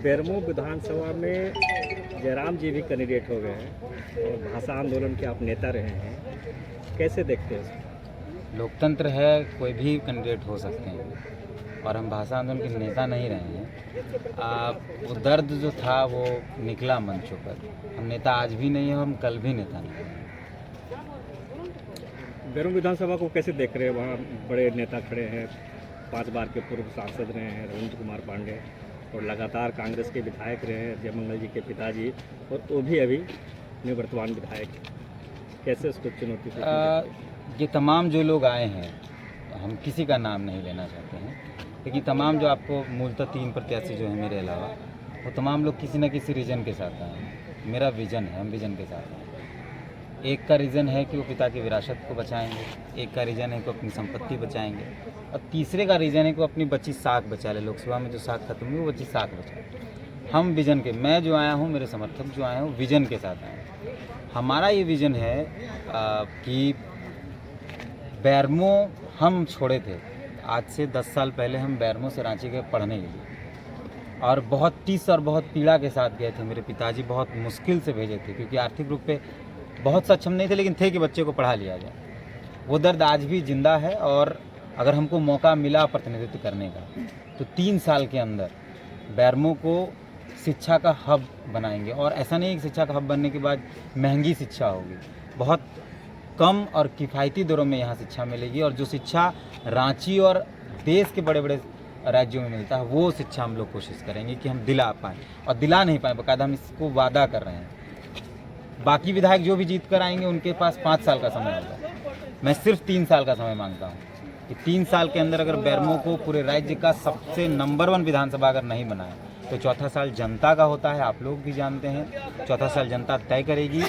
बेरमो विधानसभा में जयराम जी भी कैंडिडेट हो गए हैं और भाषा आंदोलन के आप नेता रहे हैं, कैसे देखते हैं इसको? लोकतंत्र है, कोई भी कैंडिडेट हो सकते हैं और हम भाषा आंदोलन के नेता नहीं रहे हैं। वो दर्द जो था वो निकला मंचों पर। हम नेता आज भी नहीं हैं, हम कल भी नेता नहीं हैं। बेरमो विधानसभा को कैसे देख रहे हैं? वहाँ बड़े नेता खड़े हैं, 5 बार के पूर्व सांसद रहे हैं रविंद्र कुमार पांडे, और लगातार कांग्रेस के विधायक रहे हैं जयमंगल जी के पिताजी, और वो भी अभी निवर्तमान विधायक। कैसे उसको चुनौती ये तमाम जो लोग आए हैं, हम किसी का नाम नहीं लेना चाहते हैं, लेकिन तमाम जो आपको मूलतः 3 प्रत्याशी जो है मेरे अलावा, वो तमाम लोग किसी न किसी रीजन के साथ आए हैं। मेरा विजन है, हम विजन के साथ हैं। एक का रीज़न है कि वो पिता की विरासत को बचाएंगे, एक का रीज़न है कि वो अपनी संपत्ति बचाएंगे, और तीसरे का रीज़न है कि वो अपनी बची साख बचा ले। लोकसभा में जो साख खत्म हुई वो बची साख बचाए। हम विजन के, मैं जो आया हूँ, मेरे समर्थक जो आए हैं वो विजन के साथ आए हैं। हमारा ये विजन है कि बेरमो हम छोड़े थे। आज से 10 साल पहले हम बेरमो से रांची गए पढ़ने के लिए, और बहुत टीस और बहुत पीड़ा के साथ गए थे। मेरे पिताजी बहुत मुश्किल से भेजे थे, क्योंकि आर्थिक रूप पे बहुत सक्षम नहीं थे, लेकिन थे कि बच्चे को पढ़ा लिया जाए। वो दर्द आज भी जिंदा है, और अगर हमको मौका मिला प्रतिनिधित्व करने का, तो 3 साल के अंदर बेरमो को शिक्षा का हब बनाएंगे। और ऐसा नहीं कि शिक्षा का हब बनने के बाद महंगी शिक्षा होगी, बहुत कम और किफ़ायती दरों में यहाँ शिक्षा मिलेगी, और जो शिक्षा रांची और देश के बड़े बड़े राज्यों में मिलता है, वो शिक्षा हम लोग कोशिश करेंगे कि हम दिला पाएँ, और दिला नहीं पाएँ बाकायदा हम इसको वादा कर रहे हैं। बाकी विधायक जो भी जीत कर आएंगे उनके पास 5 साल का समय होगा, मैं सिर्फ 3 साल का समय मांगता हूँ कि 3 साल के अंदर अगर बेरमो को पूरे राज्य का सबसे नंबर 1 विधानसभा अगर नहीं बनाया, तो चौथा साल जनता का होता है, आप लोग भी जानते हैं। चौथा साल जनता तय करेगी।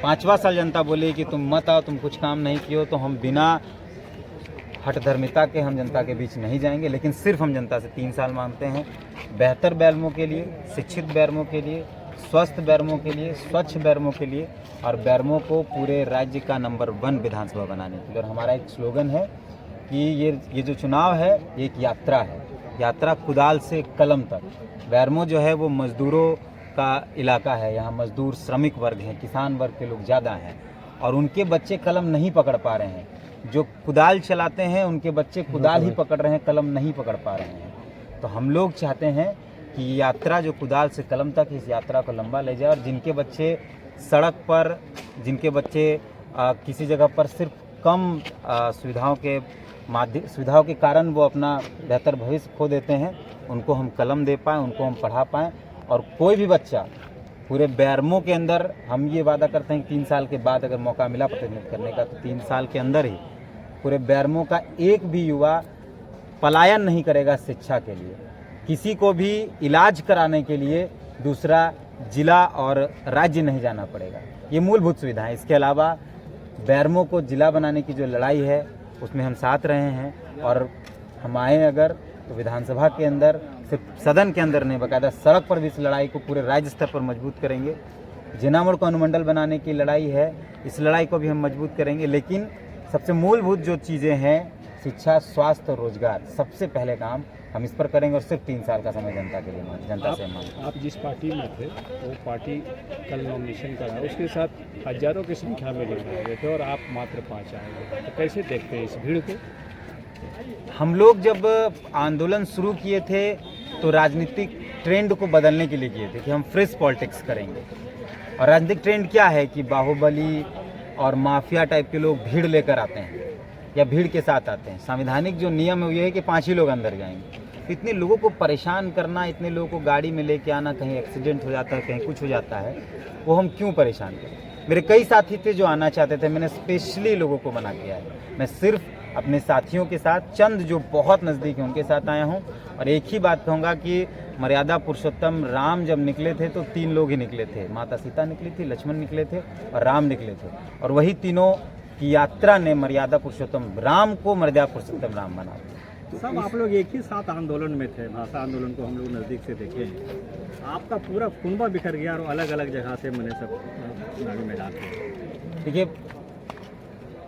5वां साल जनता बोले कि तुम मत आओ, तुम कुछ काम नहीं किए हो, तो हम बिना हठधर्मिता के हम जनता के बीच नहीं जाएंगे, लेकिन सिर्फ हम जनता से 3 साल मांगते हैं, बेहतर बेरमो के लिए, शिक्षित बेरमो के लिए, स्वस्थ बेरमो के लिए, स्वच्छ बेरमो के लिए, और बेरमो को पूरे राज्य का नंबर 1 विधानसभा बनाने के लिए। और हमारा एक स्लोगन है कि ये जो चुनाव है ये एक यात्रा है, यात्रा कुदाल से कलम तक। बेरमो जो है वो मजदूरों का इलाका है, यहाँ मजदूर श्रमिक वर्ग हैं, किसान वर्ग के लोग ज़्यादा हैं, और उनके बच्चे कलम नहीं पकड़ पा रहे हैं। जो कुदाल चलाते हैं उनके बच्चे कुदाल ही पकड़ रहे हैं, कलम नहीं पकड़ पा रहे हैं। तो हम लोग चाहते हैं कि ये यात्रा जो कुदाल से कलम तक, इस यात्रा को लंबा ले जाए, और जिनके बच्चे सड़क पर, जिनके बच्चे किसी जगह पर सिर्फ कम सुविधाओं के कारण वो अपना बेहतर भविष्य खो देते हैं, उनको हम कलम दे पाएँ, उनको हम पढ़ा पाएँ। और कोई भी बच्चा पूरे बेरमो के अंदर, हम ये वादा करते हैं कि 3 साल के बाद अगर मौका मिला प्रतिनिधित्व करने का, तो 3 साल के अंदर ही पूरे बेरमो का एक भी युवा पलायन नहीं करेगा शिक्षा के लिए। किसी को भी इलाज कराने के लिए दूसरा जिला और राज्य नहीं जाना पड़ेगा। ये मूलभूत सुविधाएं। इसके अलावा बेरमो को जिला बनाने की जो लड़ाई है उसमें हम साथ रहे हैं, और हम आए अगर तो विधानसभा के अंदर, सिर्फ सदन के अंदर नहीं, बाकायदा सड़क पर भी इस लड़ाई को पूरे राज्य स्तर पर मजबूत करेंगे। जिनामोड़ को अनुमंडल बनाने की लड़ाई है, इस लड़ाई को भी हम मजबूत करेंगे। लेकिन सबसे मूलभूत जो चीज़ें हैं, शिक्षा, स्वास्थ्य और रोजगार, सबसे पहले काम हम इस पर करेंगे, और सिर्फ 3 साल का समय जनता के लिए जनता से मांग। आप जिस पार्टी में थे वो पार्टी कल नॉमिनेशन करा, उसके साथ हजारों की संख्या में लोग आए थे और आप मात्र 5 आए, तो कैसे देखते हैं इस भीड़ को? हम लोग जब आंदोलन शुरू किए थे तो राजनीतिक ट्रेंड को बदलने के लिए किए थे कि हम फ्रेश पॉलिटिक्स करेंगे। और राजनीतिक ट्रेंड क्या है कि बाहुबली और माफिया टाइप के लोग भीड़ लेकर आते हैं या भीड़ के साथ आते हैं। संवैधानिक जो नियम है वो ये है कि 5 ही लोग अंदर जाएंगे। इतने लोगों को परेशान करना, इतने लोगों को गाड़ी में लेके आना, कहीं एक्सीडेंट हो जाता है, कहीं कुछ हो जाता है, वो हम क्यों परेशान करें? मेरे कई साथी थे जो आना चाहते थे, मैंने स्पेशली लोगों को मना किया है। मैं सिर्फ अपने साथियों के साथ, चंद जो बहुत नज़दीक हैं उनके साथ आया हूँ। और एक ही बात कहूँगा कि मर्यादा पुरुषोत्तम राम जब निकले थे तो 3 लोग ही निकले थे, माता सीता निकली थी, लक्ष्मण निकले थे और राम निकले थे, और वही तीनों की यात्रा ने मर्यादा पुरुषोत्तम राम को मर्यादा पुरुषोत्तम राम बना। सब आप लोग एक ही साथ आंदोलन में थे, भाषा आंदोलन को हम लोग नज़दीक से देखे। आपका पूरा कुनबा बिखर गया और अलग अलग जगह से मैंने सब मैदान में। देखिए,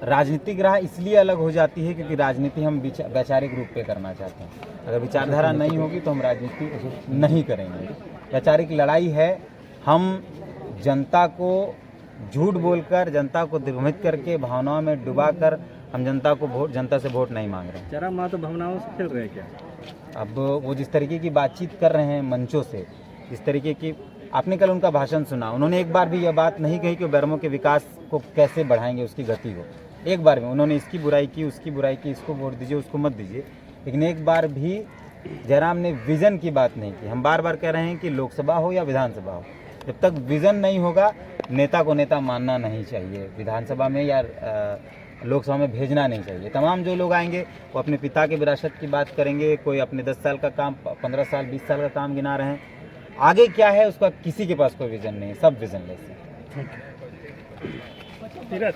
राजनीतिक राह इसलिए अलग हो जाती है क्योंकि राजनीति हम वैचारिक रूप पे करना चाहते हैं। अगर विचारधारा नहीं होगी तो हम राजनीति नहीं करेंगे। वैचारिक लड़ाई है, हम जनता को झूठ बोलकर, जनता को दिग्भ्रमित करके, भावनाओं में डुबाकर हम जनता से वोट नहीं मांग रहे हैं। जरा माँ तो भावनाओं से खेल रहे हैं क्या? अब वो जिस तरीके की बातचीत कर रहे हैं मंचों से, जिस तरीके की, आपने कल उनका भाषण सुना, उन्होंने एक बार भी यह बात नहीं कही कि बेरमो के विकास को कैसे बढ़ाएंगे, उसकी गति को। एक बार भी उन्होंने इसकी बुराई की, उसकी बुराई की, इसको वोट दीजिए, उसको मत दीजिए, लेकिन एक बार भी जयराम ने विज़न की बात नहीं की। हम बार बार कह रहे हैं कि लोकसभा हो या विधानसभा हो, जब तक विज़न नहीं होगा नेता को नेता मानना नहीं चाहिए, विधानसभा में या लोकसभा में भेजना नहीं चाहिए। तमाम जो लोग आएंगे वो अपने पिता के विरासत की बात करेंगे, कोई अपने 10 साल का काम, 15 साल 20 साल का काम गिना रहे हैं। आगे क्या है उसका किसी के पास कोई विज़न नहीं है, सब विज़नलेस है। ठीक है।